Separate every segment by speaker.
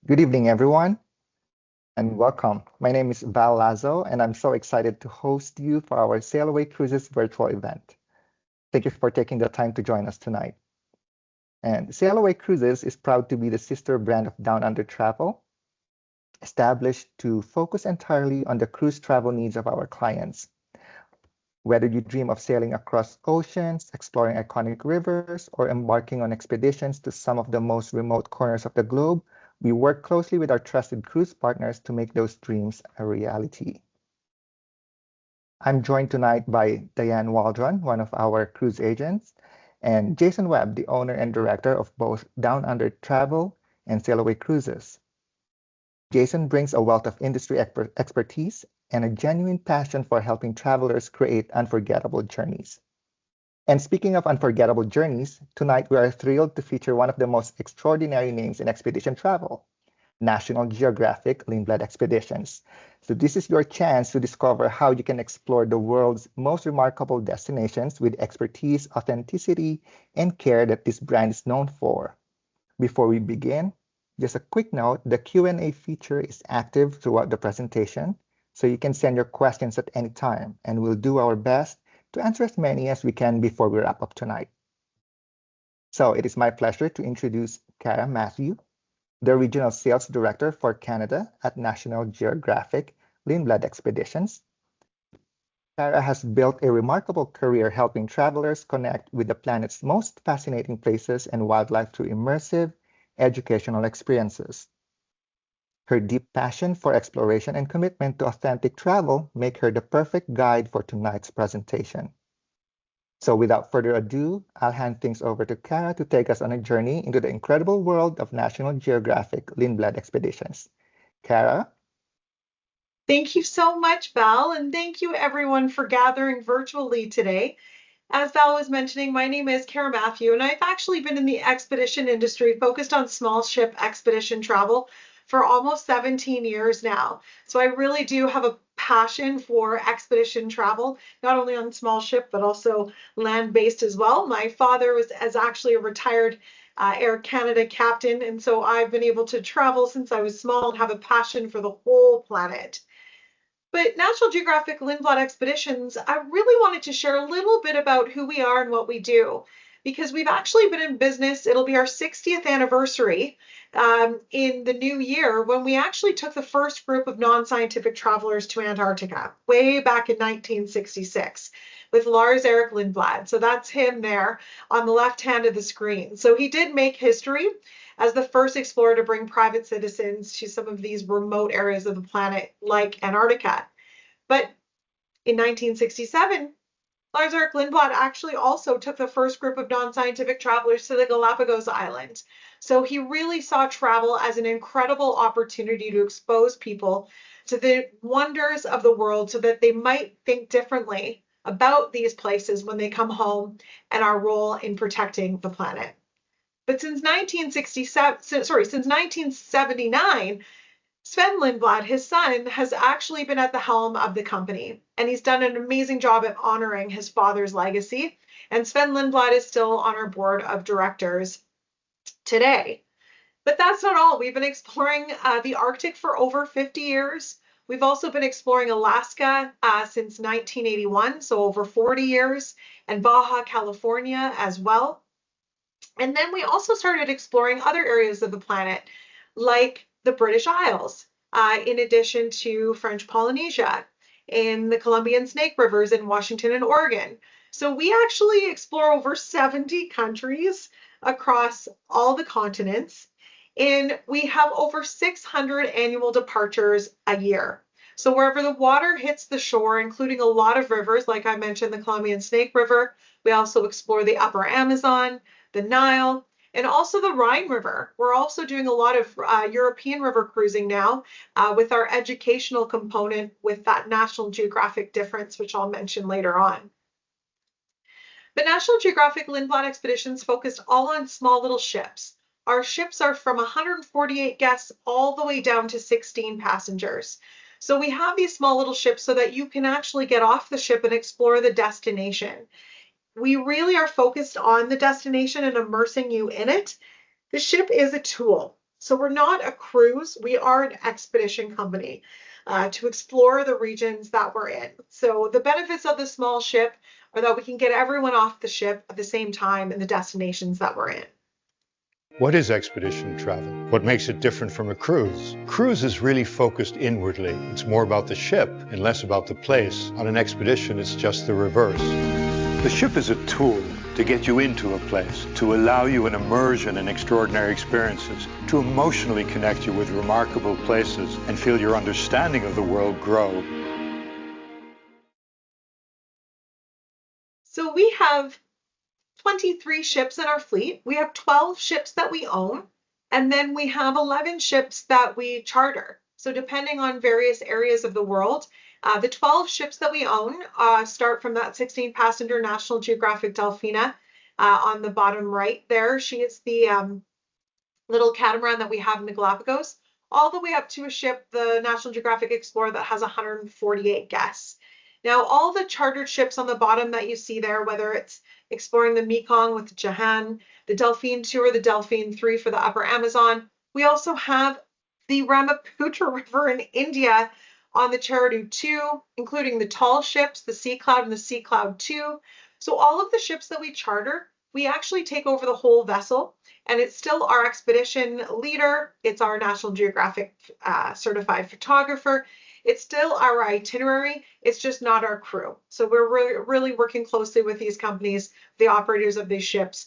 Speaker 1: Good evening, everyone, and welcome. My name is Val Lazo, and I'm so excited to host you for our Sail Away Cruises virtual event. Thank you for taking the time to join us tonight. And Sail Away Cruises is proud to be the sister brand of Down Under Travel, established to focus entirely on the cruise travel needs of our clients. Whether you dream of sailing across oceans, exploring iconic rivers, or embarking on expeditions to some of the most remote corners of the globe, we work closely with our trusted cruise partners to make those dreams a reality. I'm joined tonight by Diane Waldron, one of our cruise agents, and Jason Webb, the owner and director of both Down Under Travel and Sail Away Cruises. Jason brings a wealth of industry expertise and a genuine passion for helping travelers create unforgettable journeys. And speaking of unforgettable journeys, tonight we are thrilled to feature one of the most extraordinary names in expedition travel, National Geographic Lindblad Expeditions. So this is your chance to discover how you can explore the world's most remarkable destinations with expertise, authenticity, and care that this brand is known for. Before we begin, just a quick note, the Q&A feature is active throughout the presentation, so you can send your questions at any time, and we'll do our best to answer as many as we can before we wrap up tonight. So it is my pleasure to introduce Cara Matthew, the Regional Sales Director for Canada at National Geographic Lindblad Expeditions. Cara has built a remarkable career helping travelers connect with the planet's most fascinating places and wildlife through immersive, educational experiences. Her deep passion for exploration and commitment to authentic travel make her the perfect guide for tonight's presentation. So without further ado, I'll hand things over to Cara to take us on a journey into the incredible world of National Geographic Lindblad Expeditions. Cara?
Speaker 2: Thank you so much, Val, and thank you everyone for gathering virtually today. As Val was mentioning, my name is Cara Matthew, and I've actually been in the expedition industry focused on small ship expedition travel for almost 17 years now. So I really do have a passion for expedition travel, not only on small ship, but also land-based as well. My father was actually a retired Air Canada captain, and so I've been able to travel since I was small and have a passion for the whole planet. But National Geographic Lindblad Expeditions, I really wanted to share a little bit about who we are and what we do, because we've actually been in business. It'll be our 60th anniversary in the new year when we actually took the first group of non-scientific travelers to Antarctica way back in 1966 with Lars Erik Lindblad. So that's him there on the left hand of the screen. So he did make history as the first explorer to bring private citizens to some of these remote areas of the planet like Antarctica. But in 1967, Lars Erik Lindblad actually also took the first group of non-scientific travelers to the Galapagos Islands. So he really saw travel as an incredible opportunity to expose people to the wonders of the world so that they might think differently about these places when they come home and our role in protecting the planet. But since 1979, Sven Lindblad, his son, has actually been at the helm of the company, and he's done an amazing job at honoring his father's legacy. And Sven Lindblad is still on our board of directors today. But that's not all. We've been exploring the Arctic for over 50 years. We've also been exploring Alaska since 1981, so over 40 years, and Baja California as well. And then we also started exploring other areas of the planet, like the British Isles, in addition to French Polynesia, in the Columbian Snake Rivers in Washington and Oregon. So we actually explore over 70 countries across all the continents, and we have over 600 annual departures a year. So wherever the water hits the shore, including a lot of rivers, like I mentioned, the Columbian Snake River, we also explore the upper Amazon, the Nile, and also the Rhine River. We're also doing a lot of European river cruising now with our educational component with that National Geographic difference, which I'll mention later on. But National Geographic Lindblad Expeditions focused all on small little ships. Our ships are from 148 guests all the way down to 16 passengers. So we have these small little ships so that you can actually get off the ship and explore the destination. We really are focused on the destination and immersing you in it. The ship is a tool. So we're not a cruise, we are an expedition company to explore the regions that we're in. So the benefits of the small ship are that we can get everyone off the ship at the same time in the destinations that we're in.
Speaker 3: What is expedition travel? What makes it different from a cruise? Cruise is really focused inwardly. It's more about the ship and less about the place. On an expedition, it's just the reverse. The ship is a tool to get you into a place, to allow you an immersion in extraordinary experiences, to emotionally connect you with remarkable places and feel your understanding of the world grow.
Speaker 2: So we have 23 ships in our fleet. We have 12 ships that we own, and then we have 11 ships that we charter. So depending on various areas of the world, the 12 ships that we own start from that 16-passenger National Geographic Delfina on the bottom right there. She is the little catamaran that we have in the Galapagos, all the way up to a ship, the National Geographic Explorer, that has 148 guests. Now, all the chartered ships on the bottom that you see there, whether it's exploring the Mekong with Jahan, the Delphine 2 or the Delphine 3 for the Upper Amazon. We also have the Brahmaputra River in India on the Charadu 2, including the tall ships, the Sea Cloud and the Sea Cloud 2. So all of the ships that we charter, we actually take over the whole vessel, and it's still our expedition leader. It's our National Geographic certified photographer. It's still our itinerary. It's just not our crew. So we're really working closely with these companies, the operators of these ships,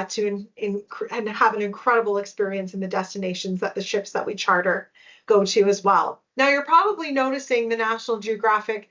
Speaker 2: to and have an incredible experience in the destinations that the ships that we charter go to as well. Now, you're probably noticing the National Geographic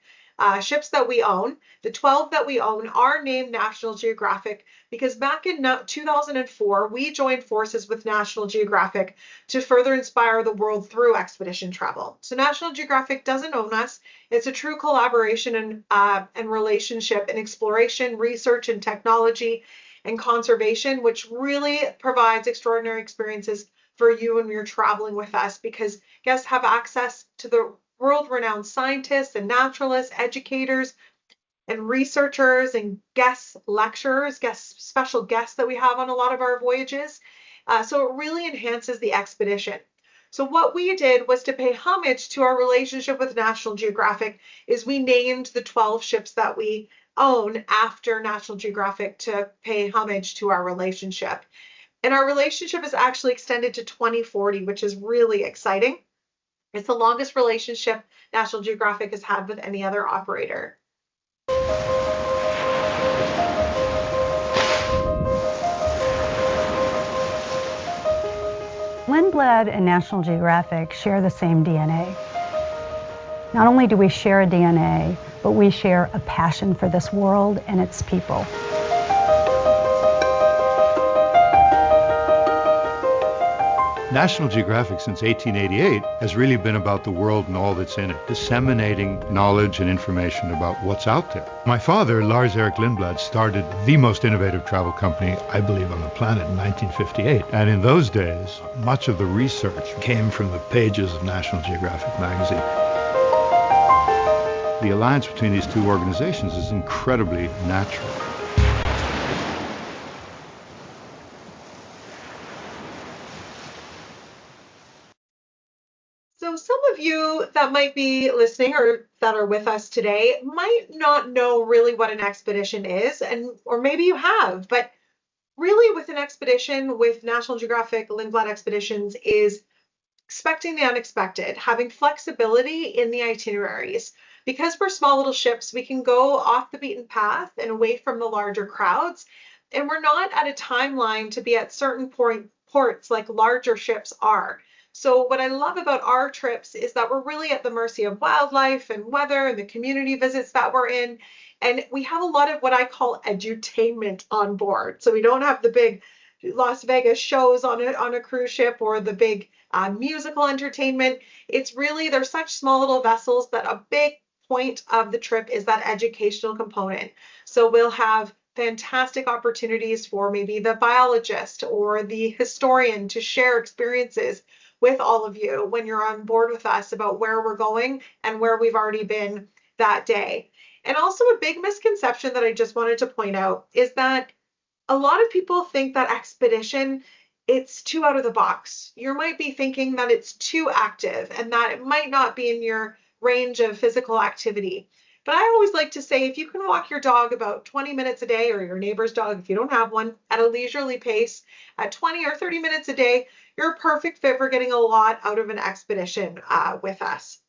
Speaker 2: ships that we own. The 12 that we own are named National Geographic because back in 2004, we joined forces with National Geographic to further inspire the world through expedition travel. So National Geographic doesn't own us. It's a true collaboration and relationship in exploration, research, and technology and conservation, which really provides extraordinary experiences for you when you're traveling with us, because guests have access to the world-renowned scientists and naturalists, educators and researchers and guest lecturers, special guests that we have on a lot of our voyages. So it really enhances the expedition. So what we did was to pay homage to our relationship with National Geographic is we named the 12 ships that we own after National Geographic to pay homage to our relationship. And our relationship is actually extended to 2040, which is really exciting. It's the longest relationship National Geographic has had with any other operator.
Speaker 4: Lindblad and National Geographic share the same DNA. Not only do we share a DNA, but we share a passion for this world and its people.
Speaker 3: National Geographic since 1888 has really been about the world and all that's in it, disseminating knowledge and information about what's out there. My father, Lars Erik Lindblad, started the most innovative travel company, I believe, on the planet in 1958. And in those days, much of the research came from the pages of National Geographic magazine. The alliance between these two organizations is incredibly natural.
Speaker 2: So some of you that might be listening or that are with us today might not know really what an expedition is, or maybe you have, but really with an expedition with National Geographic Lindblad Expeditions is expecting the unexpected, having flexibility in the itineraries. Because we're small little ships, we can go off the beaten path and away from the larger crowds, and we're not at a timeline to be at certain ports like larger ships are. So what I love about our trips is that we're really at the mercy of wildlife and weather and the community visits that we're in. And we have a lot of what I call edutainment on board. So we don't have the big Las Vegas shows on a cruise ship or the big musical entertainment. It's really, they're such small little vessels that a big point of the trip is that educational component. So we'll have fantastic opportunities for maybe the biologist or the historian to share experiences with all of you when you're on board with us about where we're going and where we've already been that day. And also a big misconception that I just wanted to point out is that a lot of people think that expedition it's too out of the box. You might be thinking that it's too active and that it might not be in your range of physical activity. But I always like to say, if you can walk your dog about 20 minutes a day, or your neighbor's dog, if you don't have one, at a leisurely pace at 20 or 30 minutes a day, you're a perfect fit for getting a lot out of an expedition with us.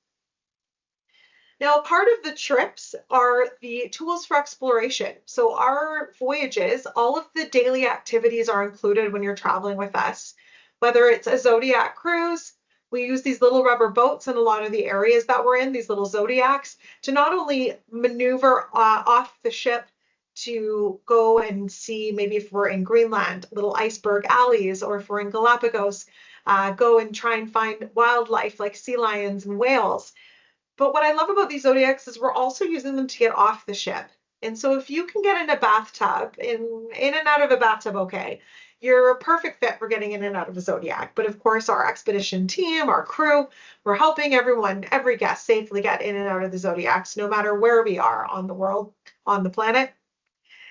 Speaker 2: Now, part of the trips are the tools for exploration. So our voyages, all of the daily activities are included when you're traveling with us. Whether it's a Zodiac cruise, we use these little rubber boats in a lot of the areas that we're in, these little Zodiacs, to not only maneuver off the ship to go and see, maybe if we're in Greenland, little iceberg alleys, or if we're in Galapagos, go and try and find wildlife like sea lions and whales. But what I love about these Zodiacs is we're also using them to get off the ship. And so if you can get in a bathtub, in and out of a bathtub, okay, you're a perfect fit for getting in and out of a Zodiac. But of course, our expedition team, our crew, we're helping everyone, every guest safely get in and out of the Zodiacs, no matter where we are on the world, on the planet.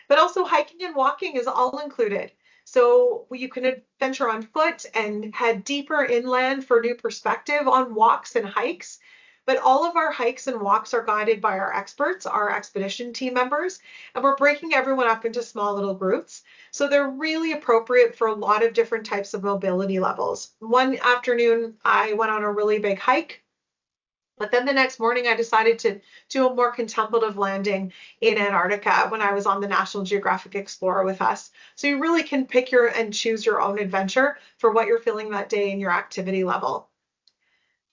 Speaker 2: But also hiking and walking is all included. So you can venture on foot and head deeper inland for new perspective on walks and hikes. But all of our hikes and walks are guided by our experts, our expedition team members, and we're breaking everyone up into small little groups. So they're really appropriate for a lot of different types of mobility levels. One afternoon, I went on a really big hike. But then the next morning, I decided to do a more contemplative landing in Antarctica when I was on the National Geographic Explorer with us. So you really can pick your and choose your own adventure for what you're feeling that day in your activity level.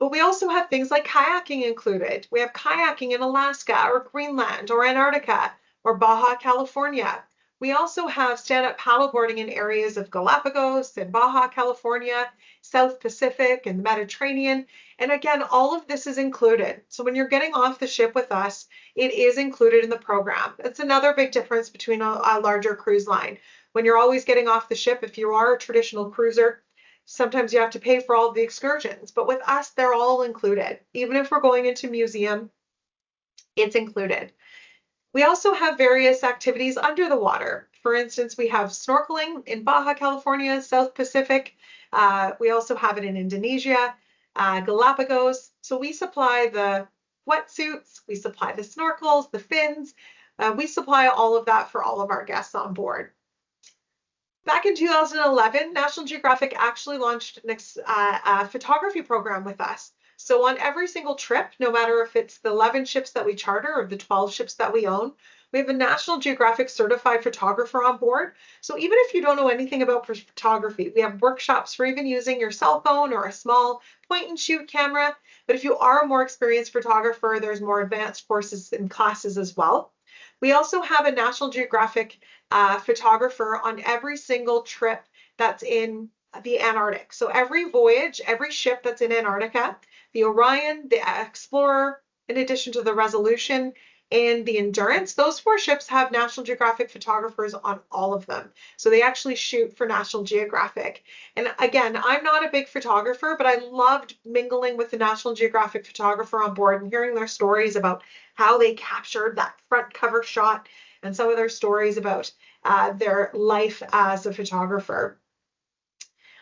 Speaker 2: But we also have things like kayaking included. We have kayaking in Alaska or Greenland or Antarctica or Baja California. We also have stand-up paddleboarding in areas of Galapagos and Baja California, South Pacific and the Mediterranean. And again, all of this is included. So when you're getting off the ship with us, it is included in the program. It's another big difference between a larger cruise line. When you're always getting off the ship, if you are a traditional cruiser, sometimes you have to pay for all of the excursions, but with us, they're all included. Even if we're going into museum, it's included. We also have various activities under the water. For instance, we have snorkeling in Baja California, South Pacific. We also have it in Indonesia, Galapagos. So we supply the wetsuits, we supply the snorkels, the fins. We supply all of that for all of our guests on board. Back in 2011, National Geographic actually launched a photography program with us. So on every single trip, no matter if it's the 11 ships that we charter or the 12 ships that we own, we have a National Geographic certified photographer on board. So even if you don't know anything about photography, we have workshops for even using your cell phone or a small point and shoot camera. But if you are a more experienced photographer, there's more advanced courses and classes as well. We also have a National Geographic photographer on every single trip that's in the Antarctic. So every voyage, every ship that's in Antarctica, the Orion, the Explorer, in addition to the Resolution and the Endurance, those 4 ships have National Geographic photographers on all of them. So they actually shoot for National Geographic. And again, I'm not a big photographer, but I loved mingling with the National Geographic photographer on board and hearing their stories about how they captured that front cover shot and some of their stories about their life as a photographer.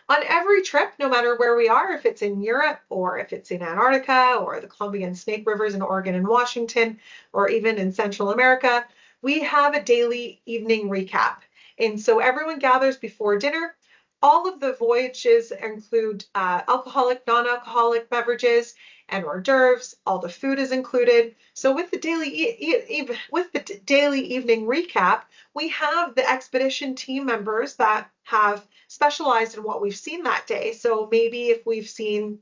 Speaker 2: On every trip, no matter where we are, if it's in Europe or if it's in Antarctica or the Columbia and Snake Rivers in Oregon and Washington, or even in Central America, we have a daily evening recap. And so everyone gathers before dinner. All of the voyages include alcoholic, non-alcoholic beverages and hors d'oeuvres. All the food is included. So with the daily evening recap, we have the expedition team members that have specialized in what we've seen that day. So maybe if we've seen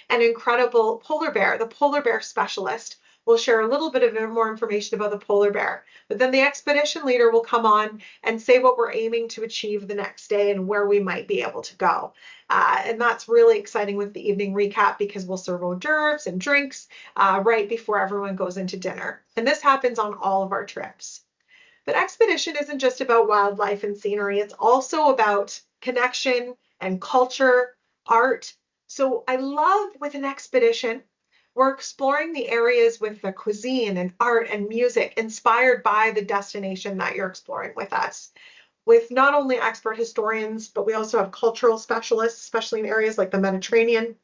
Speaker 2: an incredible polar bear, the polar bear specialist will share a little bit of more information about the polar bear. But then the expedition leader will come on and say what we're aiming to achieve the next day and where we might be able to go. And that's really exciting with the evening recap because we'll serve hors d'oeuvres and drinks right before everyone goes into dinner. And this happens on all of our trips. But expedition isn't just about wildlife and scenery. It's also about connection and culture, art. So I love with an expedition, we're exploring the areas with the cuisine and art and music inspired by the destination that you're exploring with us. with not only expert historians, but we also have cultural specialists, especially in areas like the Mediterranean.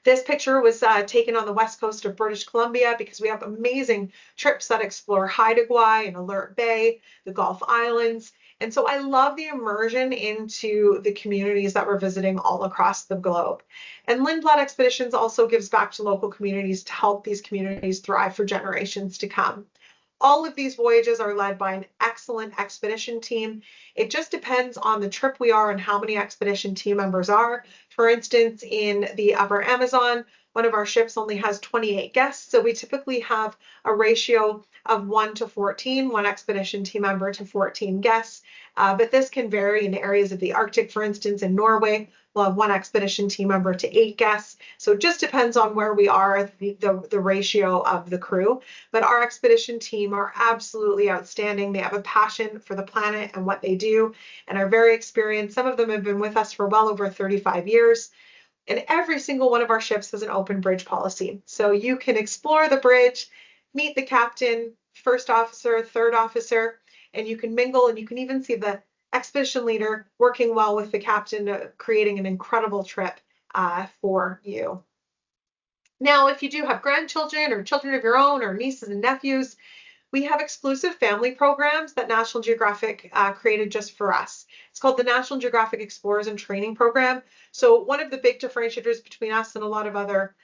Speaker 2: This picture was taken on the west coast of British Columbia because we have amazing trips that explore Haida Gwaii and Alert Bay, the Gulf Islands. And so I love the immersion into the communities that we're visiting all across the globe. And Lindblad Expeditions also gives back to local communities to help these communities thrive for generations to come. All of these voyages are led by an excellent expedition team. It just depends on the trip we are and how many expedition team members are. For instance, in the Upper Amazon, one of our ships only has 28 guests, so we typically have a ratio of 1 to 14, one expedition team member to 14 guests. But this can vary in areas of the Arctic, for instance, in Norway, we'll have one expedition team member to 8 guests. So it just depends on where we are, the ratio of the crew. But our expedition team are absolutely outstanding. They have a passion for the planet and what they do and are very experienced. Some of them have been with us for well over 35 years. And every single one of our ships has an open bridge policy. So you can explore the bridge, meet the captain, first officer, third officer, and you can mingle, and you can even see the expedition leader working well with the captain, creating an incredible trip for you. Now, if you do have grandchildren or children of your own or nieces and nephews, we have exclusive family programs that National Geographic created just for us. It's called the National Geographic Explorers and Training Program. So one of the big differentiators between us and a lot of other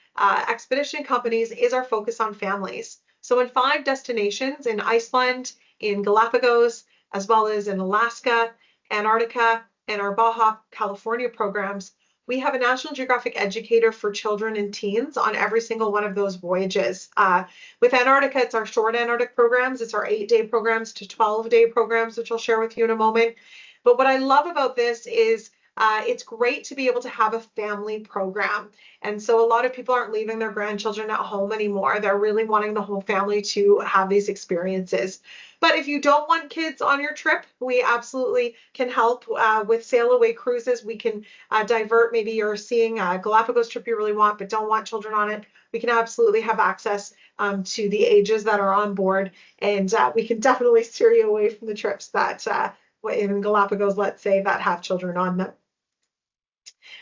Speaker 2: expedition companies is our focus on families. So in 5 destinations in Iceland, in Galapagos, as well as in Alaska, Antarctica, and our Baja California programs, we have a National Geographic educator for children and teens on every single one of those voyages. With Antarctica, it's our short Antarctic programs. It's our 8-day programs to 12-day programs, which I'll share with you in a moment. But what I love about this is it's great to be able to have a family program. And so a lot of people aren't leaving their grandchildren at home anymore. They're really wanting the whole family to have these experiences. But if you don't want kids on your trip, we absolutely can help with sail away cruises. We can divert. Maybe you're seeing a Galapagos trip you really want, but don't want children on it. We can absolutely have access to the ages that are on board. And we can definitely steer you away from the trips that in Galapagos, let's say, that have children on them.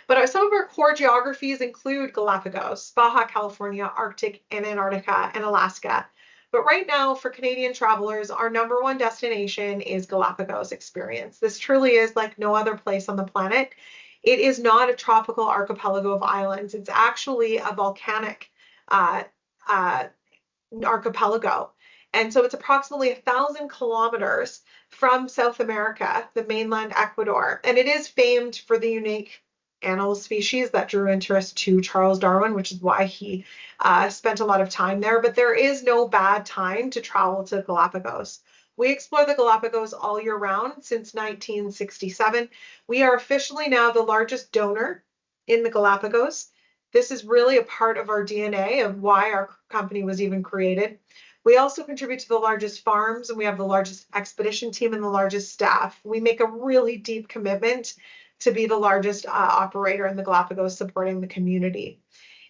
Speaker 2: But some of our core geographies include Galapagos, Baja California, Arctic, and Antarctica, and Alaska. But right now, for Canadian travelers, our #1 destination is Galapagos experience. This truly is like no other place on the planet. It is not a tropical archipelago of islands. It's actually a volcanic archipelago. And so it's approximately 1,000 kilometers from South America, the mainland Ecuador. And it is famed for the unique animal species that drew interest to Charles Darwin, which is why he spent a lot of time there. But there is no bad time to travel to Galapagos. We explore the Galapagos all year round since 1967. We are officially now the largest donor in the Galapagos. This is really a part of our DNA of why our company was even created. We also contribute to the largest farms, and we have the largest expedition team and the largest staff. We make a really deep commitment to be the largest operator in the Galapagos, supporting the community.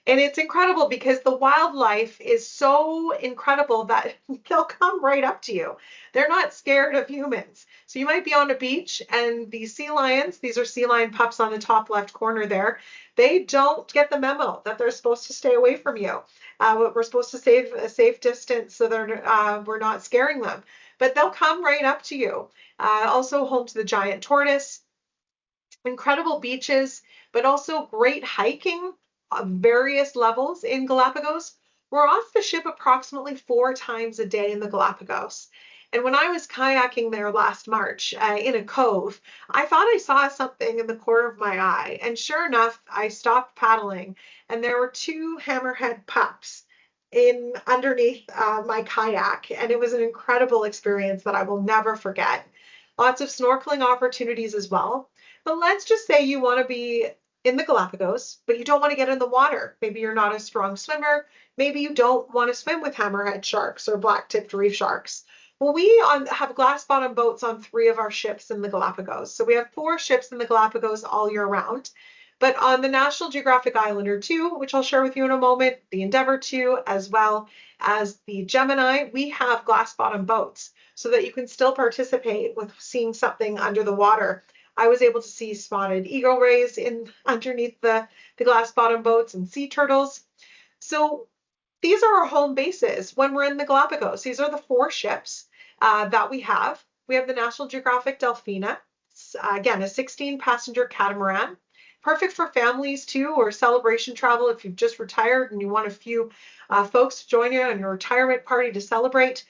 Speaker 2: And it's incredible because the wildlife is so incredible that they'll come right up to you. They're not scared of humans. So you might be on a beach and these sea lions, these are sea lion pups on the top left corner there, they don't get the memo that they're supposed to stay away from you. We're supposed to save a safe distance so we're not scaring them. But they'll come right up to you. Also home to the giant tortoise, incredible beaches, but also great hiking on various levels in Galapagos. We're off the ship approximately 4 times a day in the Galapagos. And when I was kayaking there last March in a cove, I thought I saw something in the corner of my eye. And sure enough, I stopped paddling and there were 2 hammerhead pups underneath my kayak. And it was an incredible experience that I will never forget. Lots of snorkeling opportunities as well. But let's just say you want to be in the Galapagos, but you don't want to get in the water. Maybe you're not a strong swimmer. Maybe you don't want to swim with hammerhead sharks or black-tipped reef sharks. Well, we have glass bottom boats on 3 of our ships in the Galapagos. So we have 4 ships in the Galapagos all year round. But on the National Geographic Islander 2, which I'll share with you in a moment, the Endeavour 2, as well as the Gemini, we have glass bottom boats so that you can still participate with seeing something under the water. I was able to see spotted eagle rays in underneath the glass bottom boats and sea turtles. So these are our home bases when we're in the Galapagos. These are the 4 ships that we have. We have the National Geographic Delphina, again, a 16-passenger catamaran. Perfect for families too, or celebration travel if you've just retired and you want a few folks to join you on your retirement party to celebrate.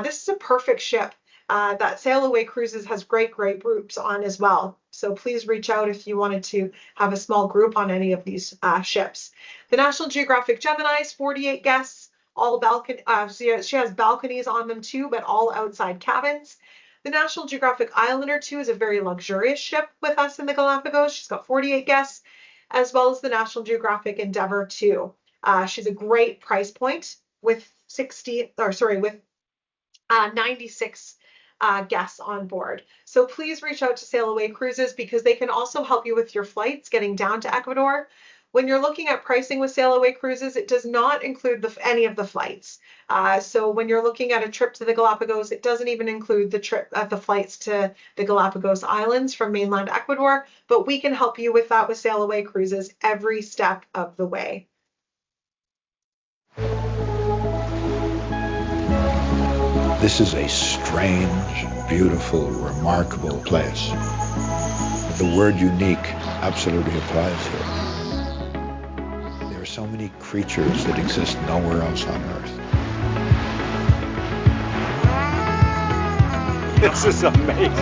Speaker 2: This is a perfect ship that Sail Away Cruises has great groups on as well. So please reach out if you wanted to have a small group on any of these ships. The National Geographic Gemini is 48 guests, all balcony. She has balconies on them too, but all outside cabins. The National Geographic Islander 2 is a very luxurious ship with us in the Galapagos. She's got 48 guests, as well as the National Geographic Endeavour 2. She's a great price point with 96 guests on board. So please reach out to Sail Away Cruises because they can also help you with your flights getting down to Ecuador. When you're looking at pricing with Sail Away Cruises, it does not include any of the flights. So when you're looking at a trip to the Galapagos, it doesn't even include the flights to the Galapagos Islands from mainland Ecuador, but we can help you with that with Sail Away Cruises every step of the way.
Speaker 5: This is a strange, beautiful, remarkable place. The word unique absolutely applies here. There are so many creatures that exist nowhere else on Earth.
Speaker 6: This is amazing.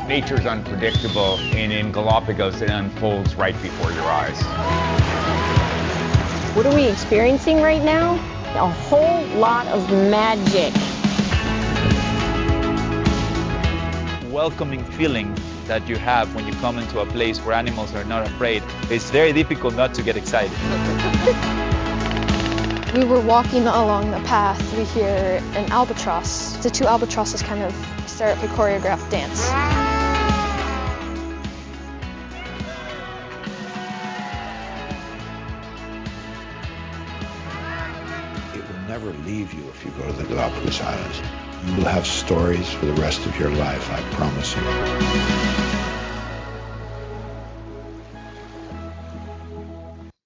Speaker 7: Nature's unpredictable, and in Galapagos it unfolds right before your eyes.
Speaker 8: What are we experiencing right now? A whole lot of magic.
Speaker 6: Welcoming feeling that you have when you come into a place where animals are not afraid. It's very difficult not to get excited.
Speaker 9: We were walking along the path, we hear an albatross. The 2 albatrosses kind of start a choreographed dance.
Speaker 5: It will never leave you if you go to the Galapagos Islands. You will have stories for the rest of your life, I promise you.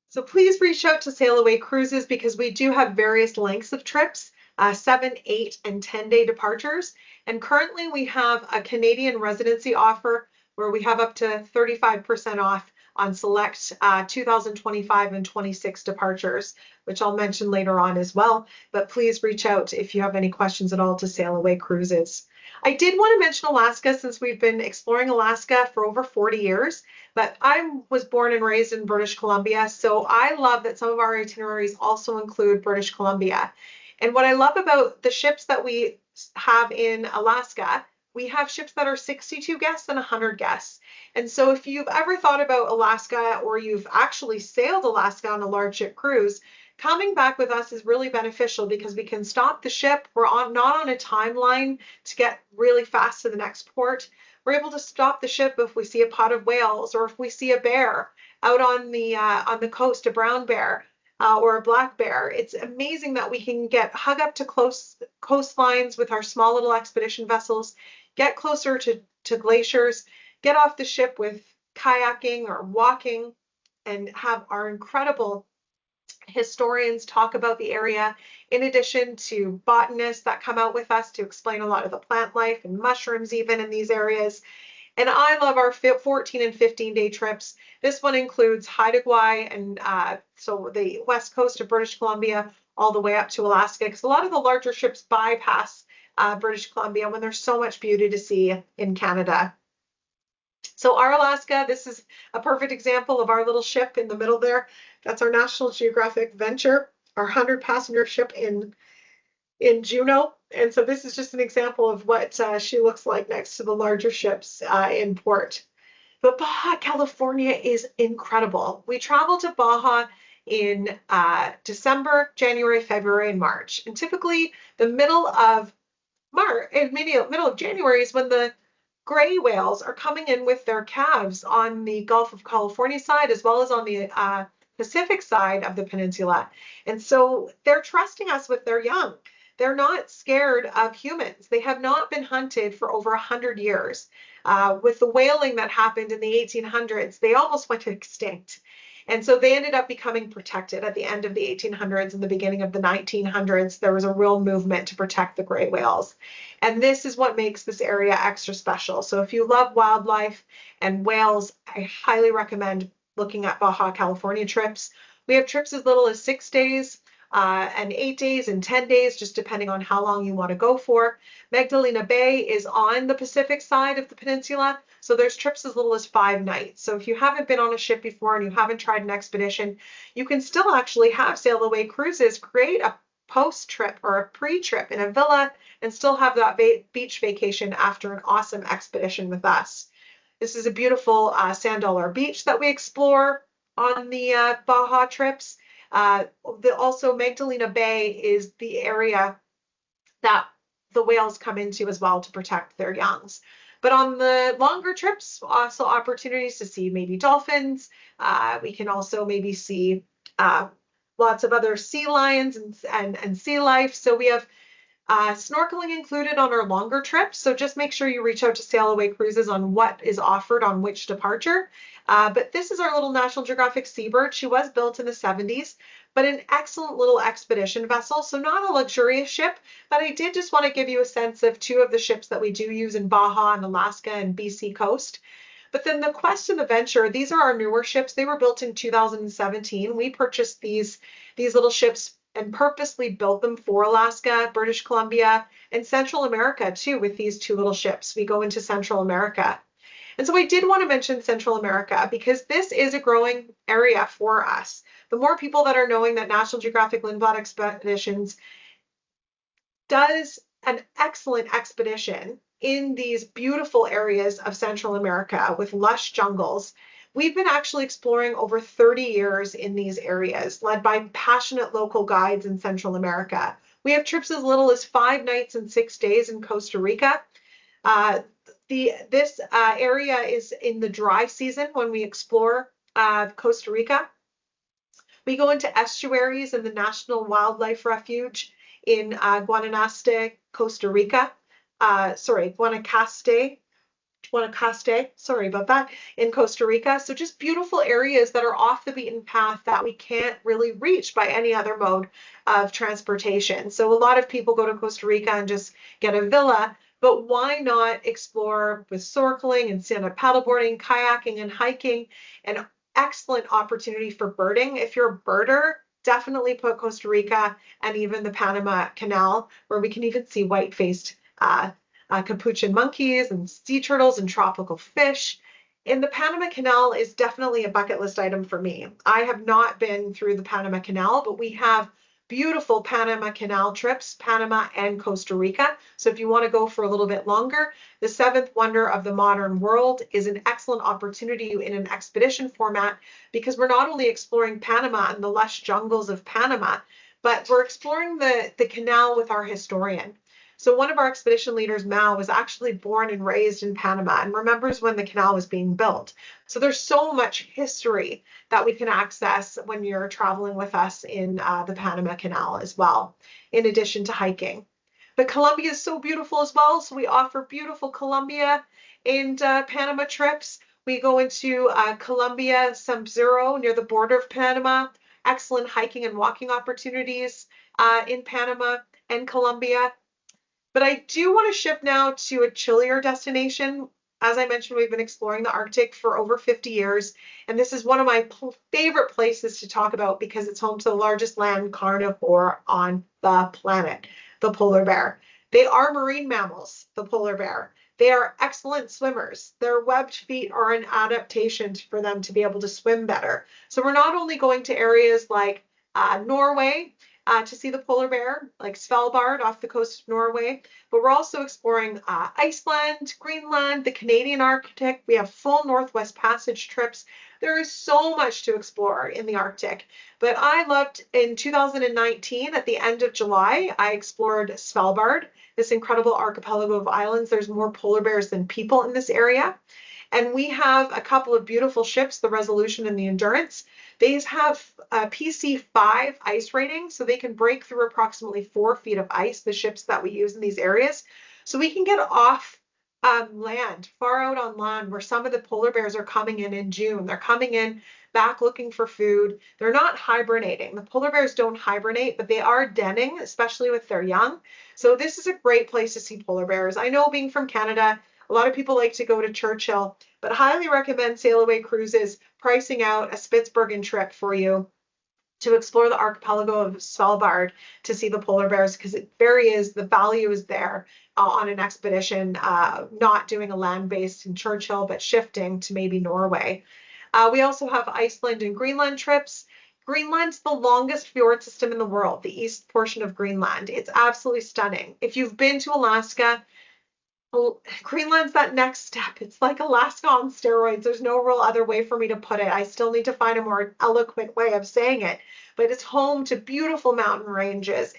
Speaker 2: So please reach out to Sail Away Cruises because we do have various lengths of trips, 7, 8, and 10-day departures. And currently we have a Canadian residency offer where we have up to 35% off on select 2025 and 26 departures, which I'll mention later on as well. But please reach out if you have any questions at all to Sail Away Cruises. I did want to mention Alaska since we've been exploring Alaska for over 40 years, but I was born and raised in British Columbia, so I love that some of our itineraries also include British Columbia. And what I love about the ships that we have in Alaska, we have ships that are 62 guests and 100 guests. And so if you've ever thought about Alaska or you've actually sailed Alaska on a large ship cruise, coming back with us is really beneficial because we can stop the ship. We're not on a timeline to get really fast to the next port. We're able to stop the ship if we see a pod of whales or if we see a bear out on the coast, a brown bear or a black bear. It's amazing that we can hug up to close coastlines with our small little expedition vessels, get closer to glaciers, get off the ship with kayaking or walking, and have our incredible historians talk about the area, in addition to botanists that come out with us to explain a lot of the plant life and mushrooms even in these areas. And I love our 14 and 15-day trips. This one includes Haida Gwaii and so the west coast of British Columbia all the way up to Alaska, because a lot of the larger ships bypass British Columbia when there's so much beauty to see in Canada. So our Alaska, this is a perfect example of our little ship in the middle there. That's our National Geographic Venture, our 100-passenger ship in Juneau. And so this is just an example of what she looks like next to the larger ships in port. But Baja California is incredible. We travel to Baja in December, January, February, and March. And typically the middle of January is when the gray whales are coming in with their calves on the Gulf of California side, as well as on the Pacific side of the peninsula. And so they're trusting us with their young. They're not scared of humans. They have not been hunted for over 100 years. With the whaling that happened in the 1800s, they almost went extinct. And so they ended up becoming protected at the end of the 1800s and the beginning of the 1900s. There was a real movement to protect the gray whales. And this is what makes this area extra special. So if you love wildlife and whales, I highly recommend looking at Baja California trips. We have trips as little as 6 days and 8 days and 10 days, just depending on how long you want to go for. Magdalena Bay is on the Pacific side of the peninsula, so there's trips as little as 5 nights. So if you haven't been on a ship before and you haven't tried an expedition, you can still actually have sail away cruises, create a post trip or a pre-trip in a villa, and still have that beach vacation after an awesome expedition with us. This is a beautiful sand dollar beach that we explore on the Baja trips. Also, Magdalena Bay is the area that the whales come into as well to protect their youngs. But on the longer trips, also opportunities to see maybe dolphins. We can also maybe see lots of other sea lions and sea life. So we have snorkeling included on our longer trips. So just make sure you reach out to Sail Away Cruises on what is offered on which departure. But this is our little National Geographic Seabird. She was built in the 70s, but an excellent little expedition vessel. So not a luxurious ship, but I did just want to give you a sense of 2 of the ships that we do use in Baja and Alaska and BC coast. But then the Quest and the Venture, these are our newer ships. They were built in 2017. We purchased these little ships and purposely built them for Alaska, British Columbia, and Central America too. With these 2 little ships, we go into Central America. And so I did want to mention Central America because this is a growing area for us. The more people that are knowing that National Geographic Lindblad Expeditions does an excellent expedition in these beautiful areas of Central America with lush jungles. We've been actually exploring over 30 years in these areas, led by passionate local guides in Central America. We have trips as little as 5 nights and 6 days in Costa Rica. This area is in the dry season when we explore Costa Rica. We go into estuaries in the National Wildlife Refuge in Guanacaste, Costa Rica. Guanacaste, sorry about that, in Costa Rica. So just beautiful areas that are off the beaten path that we can't really reach by any other mode of transportation. So a lot of people go to Costa Rica and just get a villa, but why not explore with snorkeling and stand-up paddleboarding, kayaking, and hiking? An excellent opportunity for birding. If you're a birder, definitely put Costa Rica and even the Panama Canal, where we can even see white-faced capuchin monkeys and sea turtles and tropical fish. And the Panama Canal is definitely a bucket list item for me. I have not been through the Panama Canal, but we have beautiful Panama Canal trips, Panama and Costa Rica. So if you want to go for a little bit longer, the 7th wonder of the modern world is an excellent opportunity in an expedition format because we're not only exploring Panama and the lush jungles of Panama, but we're exploring the canal with our historian. So one of our expedition leaders, Mao, was actually born and raised in Panama and remembers when the canal was being built. So there's so much history that we can access when you're traveling with us in the Panama Canal as well, in addition to hiking. But Colombia is so beautiful as well. So we offer beautiful Colombia and Panama trips. We go into Colombia, Sub-Zero, near the border of Panama. Excellent hiking and walking opportunities in Panama and Colombia. But I do want to shift now to a chillier destination. As I mentioned, we've been exploring the Arctic for over 50 years, and this is one of my favorite places to talk about because it's home to the largest land carnivore on the planet, the polar bear. They are marine mammals, the polar bear. They are excellent swimmers. Their webbed feet are an adaptation for them to be able to swim better. So we're not only going to areas like Norway, to see the polar bear, like Svalbard off the coast of Norway. But we're also exploring Iceland, Greenland, the Canadian Arctic. We have full Northwest Passage trips. There is so much to explore in the Arctic, but I loved in 2019, at the end of July, I explored Svalbard, this incredible archipelago of islands. There's more polar bears than people in this area. And we have a couple of beautiful ships, the Resolution and the Endurance. These have a PC5 ice rating, so they can break through approximately 4 feet of ice, the ships that we use in these areas. So we can get off land, far out on land, where some of the polar bears are coming in June. They're coming in back looking for food. They're not hibernating. The polar bears don't hibernate, but they are denning, especially with their young. So this is a great place to see polar bears. I know, being from Canada, a lot of people like to go to Churchill, but highly recommend Sail Away Cruises pricing out a Spitsbergen trip for you to explore the archipelago of Svalbard to see the polar bears, because the value is there on an expedition, not doing a land-based in Churchill, but shifting to maybe Norway. We also have Iceland and Greenland trips. Greenland's the longest fjord system in the world, the east portion of Greenland. It's absolutely stunning. If you've been to Alaska, Greenland's that next step. It's like Alaska on steroids. There's no real other way for me to put it. I still need to find a more eloquent way of saying it, but it's home to beautiful mountain ranges,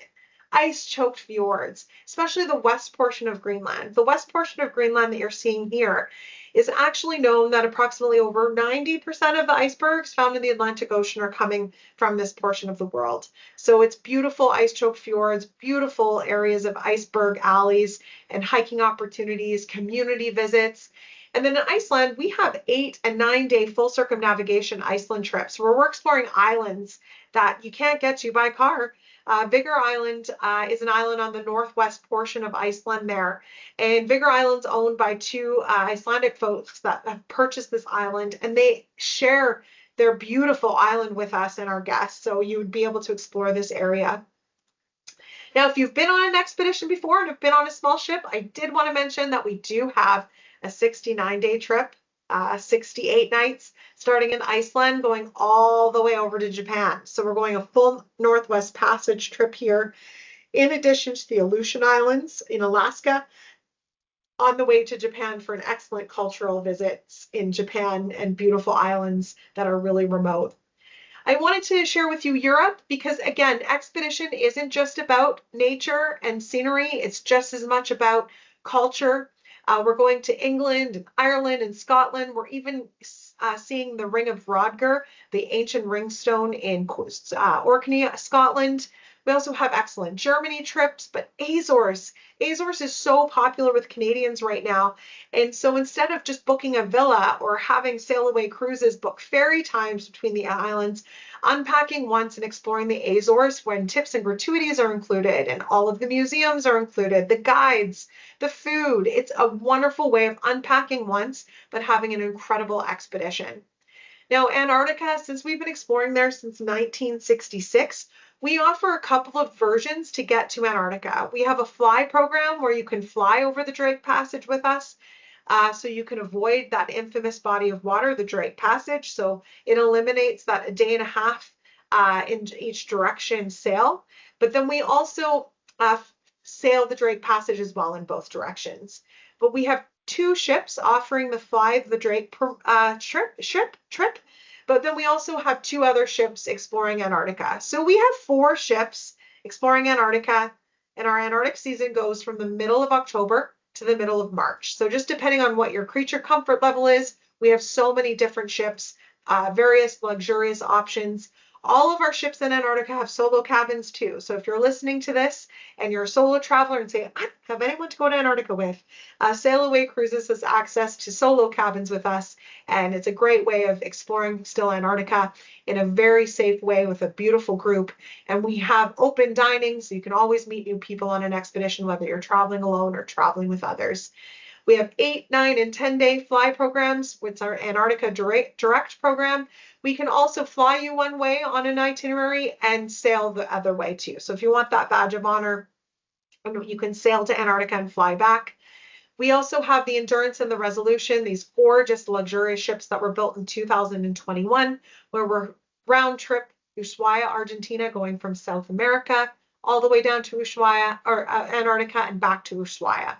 Speaker 2: ice-choked fjords, especially the west portion of Greenland. The west portion of Greenland that you're seeing here is actually known that approximately over 90% of the icebergs found in the Atlantic Ocean are coming from this portion of the world. So it's beautiful ice-choked fjords, beautiful areas of iceberg alleys and hiking opportunities, community visits. And then in Iceland, we have 8 and 9 day full circumnavigation Iceland trips where we're exploring islands that you can't get to by car. Vigor Island is an island on the northwest portion of Iceland there. And Vigor Island's owned by 2 Icelandic folks that have purchased this island, and they share their beautiful island with us and our guests. So you would be able to explore this area. Now, if you've been on an expedition before and have been on a small ship, I did want to mention that we do have a 69-day trip, 68 nights, starting in Iceland, going all the way over to Japan. So we're going a full Northwest Passage trip here, in addition to the Aleutian Islands in Alaska, on the way to Japan for an excellent cultural visits in Japan and beautiful islands that are really remote. I wanted to share with you Europe because, again, expedition isn't just about nature and scenery. It's just as much about culture. We're going to England and Ireland and Scotland. We're even seeing the Ring of Rodger, the ancient ringstone in Orkney, Scotland. We also have excellent Germany trips, but Azores is so popular with Canadians right now. And so instead of just booking a villa or having Sail Away Cruises book ferry times between the islands, unpacking once and exploring the Azores when tips and gratuities are included and all of the museums are included, the guides, the food. It's a wonderful way of unpacking once, but having an incredible expedition. Now, Antarctica, since we've been exploring there since 1966, we offer a couple of versions to get to Antarctica. We have a fly program where you can fly over the Drake Passage with us, so you can avoid that infamous body of water, the Drake Passage. So it eliminates that 1.5 days in each direction sail. But then we also sail the Drake Passage as well in both directions. But we have 2 ships offering the Fly the Drake trip. But then we also have 2 other ships exploring Antarctica. So we have 4 ships exploring Antarctica, and our Antarctic season goes from the middle of October to the middle of March. So just depending on what your creature comfort level is, we have so many different ships, various luxurious options. All of our ships in Antarctica have solo cabins too. So if you're listening to this and you're a solo traveler and say, I don't have anyone to go to Antarctica with, Sail Away Cruises has access to solo cabins with us. And it's a great way of exploring still Antarctica in a very safe way with a beautiful group. And we have open dining, so you can always meet new people on an expedition, whether you're traveling alone or traveling with others. We have 8, 9, and 10-day fly programs, with our Antarctica Direct program. We can also fly you one way on an itinerary and sail the other way too. So if you want that badge of honor, you can sail to Antarctica and fly back. We also have the Endurance and the Resolution, these gorgeous luxurious ships that were built in 2021, where we're round trip Ushuaia, Argentina, going from South America all the way down to Ushuaia or Antarctica and back to Ushuaia.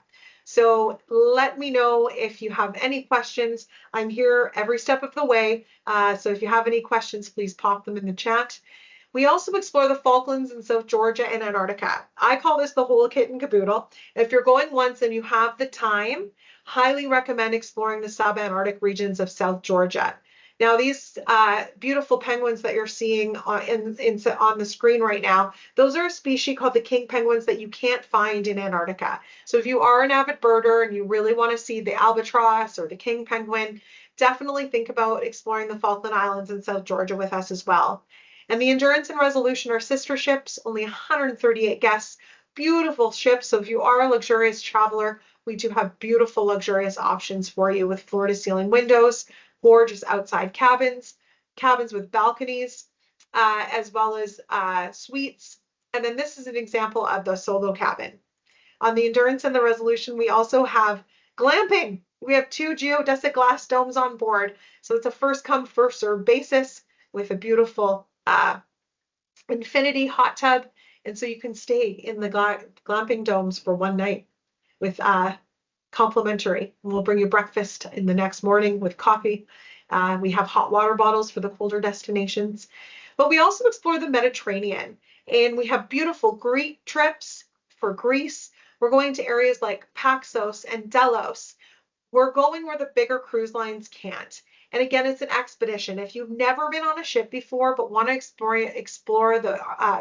Speaker 2: So let me know if you have any questions. I'm here every step of the way. So if you have any questions, please pop them in the chat. We also explore the Falklands and South Georgia and Antarctica. I call this the whole kit and caboodle. If you're going once and you have the time, highly recommend exploring the subantarctic regions of South Georgia. Now, these beautiful penguins that you're seeing on the screen right now, those are a species called the king penguins that you can't find in Antarctica. So if you are an avid birder and you really want to see the albatross or the king penguin, definitely think about exploring the Falkland Islands and South Georgia with us as well. And the Endurance and Resolution are sister ships, only 138 guests, beautiful ships. So if you are a luxurious traveler, we do have beautiful luxurious options for you with floor to ceiling windows, gorgeous outside cabins, cabins with balconies, as well as suites. And then this is an example of the solo cabin. On the Endurance and the Resolution, we also have glamping. We have 2 geodesic glass domes on board. So it's a first come, first served basis with a beautiful infinity hot tub. And so you can stay in the glamping domes for one night with complimentary. We'll bring you breakfast in the next morning with coffee. We have hot water bottles for the colder destinations. But we also explore the Mediterranean, and we have beautiful Greek trips for Greece. We're going to areas like Paxos and Delos. We're going where the bigger cruise lines can't. And again, it's an expedition. If you've never been on a ship before but want to explore the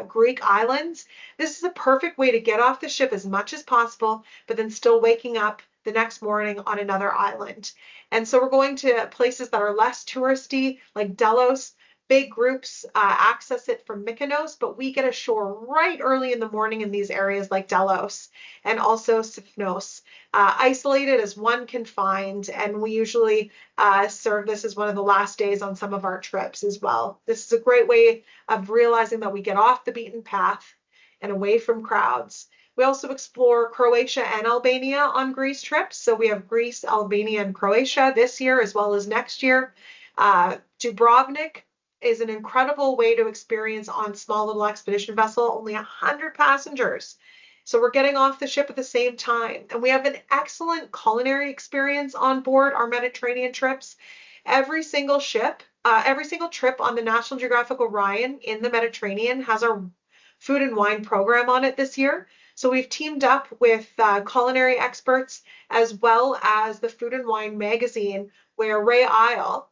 Speaker 2: Greek islands, this is a perfect way to get off the ship as much as possible, but then still waking up the next morning on another island. And so we're going to places that are less touristy, like Delos. Big groups access it from Mykonos, but we get ashore right early in the morning in these areas like Delos and also Sifnos, isolated as one can find. And we usually serve this as one of the last days on some of our trips as well. This is a great way of realizing that we get off the beaten path and away from crowds. We also explore Croatia and Albania on Greece trips. So we have Greece, Albania, and Croatia this year as well as next year. Dubrovnik is an incredible way to experience on small little expedition vessel, only 100 passengers. So we're getting off the ship at the same time. And we have an excellent culinary experience on board our Mediterranean trips. Every single trip on the National Geographic Orion in the Mediterranean has our food and wine program on it this year. So we've teamed up with culinary experts as well as the Food and Wine magazine, where Ray Isle,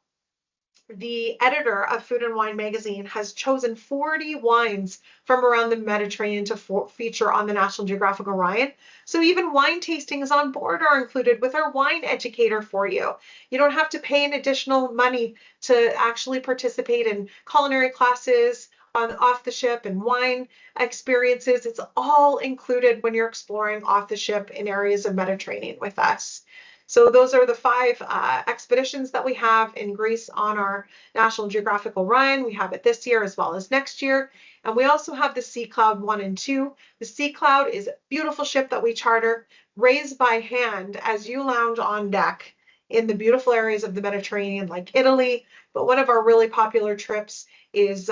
Speaker 2: the editor of Food and Wine magazine, has chosen 40 wines from around the Mediterranean to feature on the National Geographic Orion. So even wine tastings on board are included with our wine educator for you. You don't have to pay an additional money to actually participate in culinary classes off the ship and wine experiences. It's all included when you're exploring off the ship in areas of Mediterranean with us. So those are the 5 expeditions that we have in Greece on our National Geographic Orion. We have it this year as well as next year. And we also have the Sea Cloud 1 and 2. The Sea Cloud is a beautiful ship that we charter, raised by hand as you lounge on deck in the beautiful areas of the Mediterranean like Italy. But one of our really popular trips is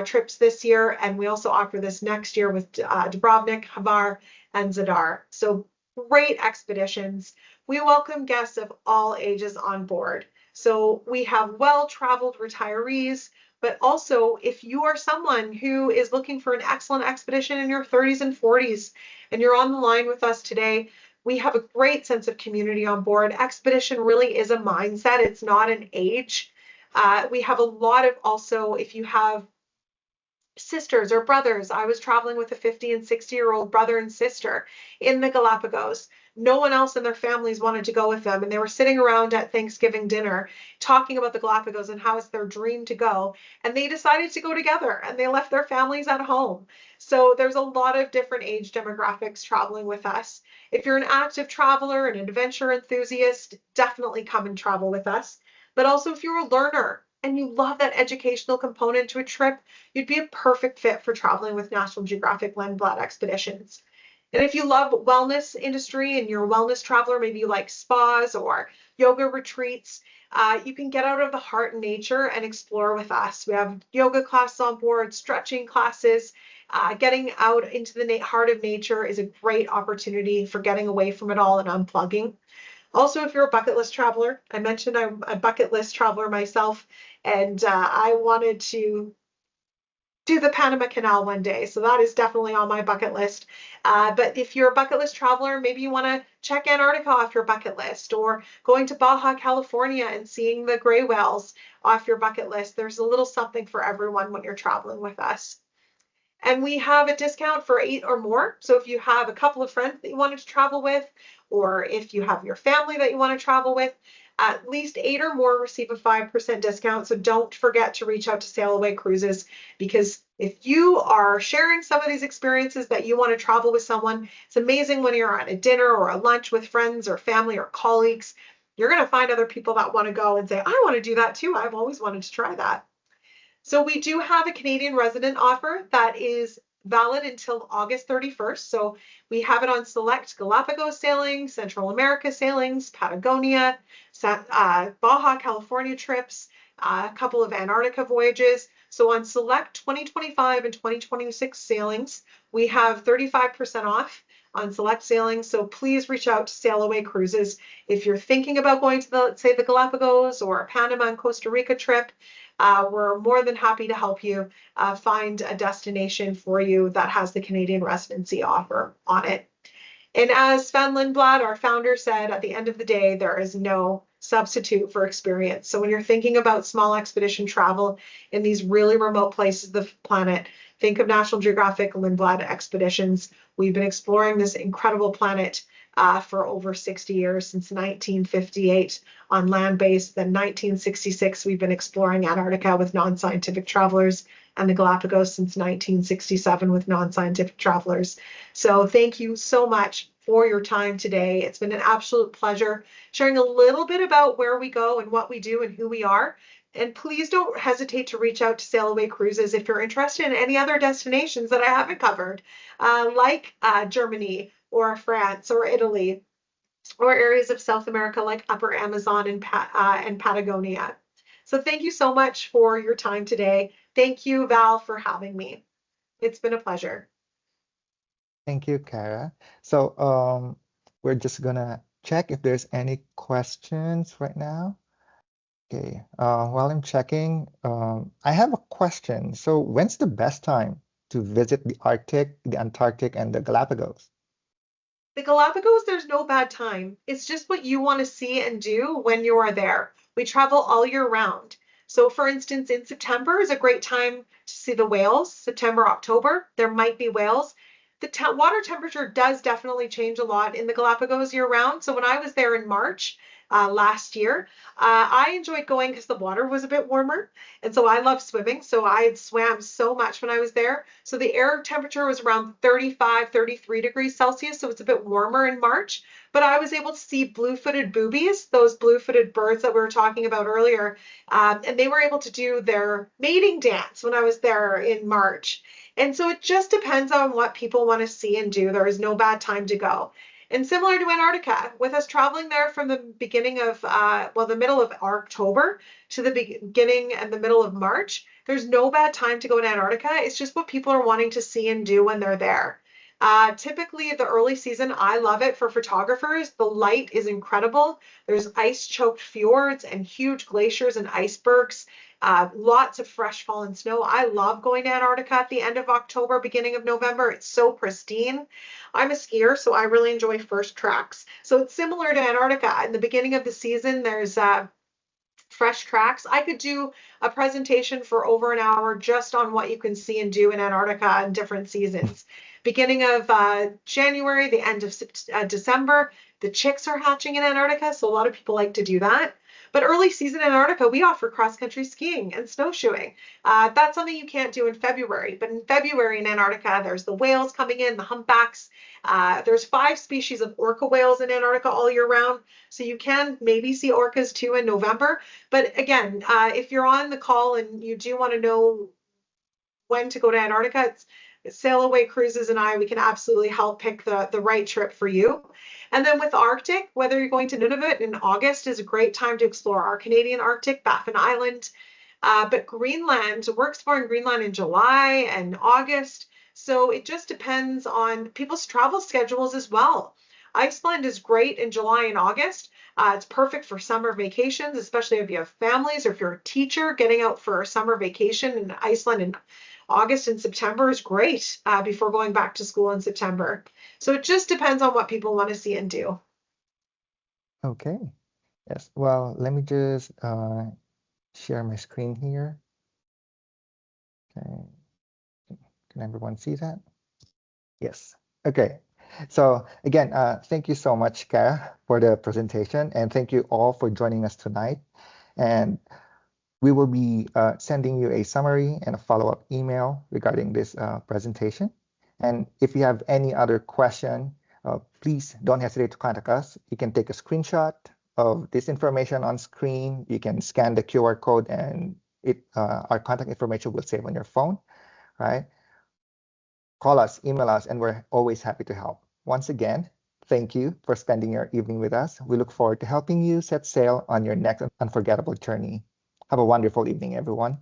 Speaker 2: trips this year. And we also offer this next year with Dubrovnik, Hvar, and Zadar. So great expeditions. We welcome guests of all ages on board. So we have well-traveled retirees, but also if you are someone who is looking for an excellent expedition in your 30s and 40s, and you're on the line with us today, we have a great sense of community on board. Expedition really is a mindset. It's not an age. We have a lot of also, if you have sisters or brothers. I was traveling with a 50 and 60-year-old brother and sister in the Galapagos. No one else in their families wanted to go with them, and they were sitting around at Thanksgiving dinner talking about the Galapagos and how it's their dream to go, and they decided to go together, and they left their families at home. So there's a lot of different age demographics traveling with us. If you're an active traveler, an adventure enthusiast, definitely come and travel with us. But also if you're a learner and you love that educational component to a trip, you'd be a perfect fit for traveling with National Geographic Lindblad expeditions. And if you love wellness industry and you're a wellness traveler, maybe you like spas or yoga retreats, you can get out of the heart in nature and explore with us. We have yoga classes on board, stretching classes. Getting out into the heart of nature is a great opportunity for getting away from it all and unplugging. Also, if you're a bucket list traveler, I mentioned I'm a bucket list traveler myself, and I wanted to do the Panama Canal one day. So that is definitely on my bucket list. But if you're a bucket list traveler, maybe you want to check Antarctica off your bucket list, or going to Baja California and seeing the gray whales off your bucket list. There's a little something for everyone when you're traveling with us. And we have a discount for 8 or more. So if you have a couple of friends that you wanted to travel with, or if you have your family that you want to travel with, at least 8 or more receive a 5% discount. So don't forget to reach out to Sail Away Cruises, because if you are sharing some of these experiences that you want to travel with someone, it's amazing when you're at a dinner or a lunch with friends or family or colleagues, you're going to find other people that want to go and say, I want to do that too. I've always wanted to try that. So we do have a Canadian resident offer that is valid until August 31st. So we have it on select Galapagos sailings, Central America sailings, Patagonia, Baja California trips, a couple of Antarctica voyages. So on select 2025 and 2026 sailings, we have 35% off on select sailings. So please reach out to Sail Away Cruises if you're thinking about going to the Galapagos or a Panama and Costa Rica trip. We're more than happy to help you find a destination for you that has the Canadian residency offer on it. And as Sven Lindblad, our founder, said, at the end of the day, there is no substitute for experience. So when you're thinking about small expedition travel in these really remote places of the planet, think of National Geographic Lindblad expeditions. We've been exploring this incredible planet for over 60 years, since 1958 on land base. Then 1966, we've been exploring Antarctica with non-scientific travelers, and the Galapagos since 1967 with non-scientific travelers. So thank you so much for your time today. It's been an absolute pleasure sharing a little bit about where we go and what we do and who we are. And please don't hesitate to reach out to Sail Away Cruises if you're interested in any other destinations that I haven't covered, like Germany or France or Italy, or areas of South America like Upper Amazon and Patagonia. So thank you so much for your time today. Thank you, Val, for having me. It's been a pleasure.
Speaker 1: Thank you, Kara. So we're just gonna check if there's any questions right now. Okay, while I'm checking, I have a question. So when's the best time to visit the Arctic, the Antarctic, and the Galapagos?
Speaker 2: The Galapagos, there's no bad time. It's just what you want to see and do when you are there. We travel all year round. So for instance, in September is a great time to see the whales. September, October, there might be whales. The water temperature does definitely change a lot in the Galapagos year round. So when I was there in March last year, I enjoyed going because the water was a bit warmer. And so I love swimming. So I had swam so much when I was there. So the air temperature was around 35, 33 degrees Celsius. So it's a bit warmer in March. But I was able to see blue-footed boobies, those blue-footed birds that we were talking about earlier. And they were able to do their mating dance when I was there in March. And so it just depends on what people want to see and do. There is no bad time to go. And similar to Antarctica, with us traveling there from the beginning of, the middle of October to the beginning and the middle of March, there's no bad time to go to Antarctica. It's just what people are wanting to see and do when they're there. Typically the early season, I love it for photographers. The light is incredible. There's ice-choked fjords and huge glaciers and icebergs. Lots of fresh fallen snow. I love going to Antarctica at the end of October, beginning of November. It's so pristine. I'm a skier, so I really enjoy first tracks. So it's similar to Antarctica. In the beginning of the season, there's fresh tracks. I could do a presentation for over an hour just on what you can see and do in Antarctica in different seasons. Beginning of January, the end of December, the chicks are hatching in Antarctica, so a lot of people like to do that. But early season in Antarctica, we offer cross-country skiing and snowshoeing. That's something you can't do in February. But in February in Antarctica, there's the whales coming in, the humpbacks. There's 5 species of orca whales in Antarctica all year round. So you can maybe see orcas too in November. But again, if you're on the call and you do want to know when to go to Antarctica, it's Sail Away Cruises and I, we can absolutely help pick the right trip for you. And then with Arctic, whether you're going to Nunavut in August is a great time to explore our Canadian Arctic, Baffin Island. But Greenland, we're exploring Greenland in July and August. So it just depends on people's travel schedules as well. Iceland is great in July and August. It's perfect for summer vacations, especially if you have families or if you're a teacher. Getting out for a summer vacation in Iceland in August and September is great before going back to school in September. So it just depends on what people want to see and do.
Speaker 1: Okay. Yes. Well, let me just share my screen here. Okay. Can everyone see that? Yes. Okay. So again, thank you so much, Kara, for the presentation, and thank you all for joining us tonight. And we will be sending you a summary and a follow-up email regarding this presentation. And if you have any other question, please don't hesitate to contact us. You can take a screenshot of this information on screen. You can scan the QR code and our contact information will save on your phone, right? Call us, email us, and we're always happy to help. Once again, thank you for spending your evening with us. We look forward to helping you set sail on your next unforgettable journey. Have a wonderful evening, everyone.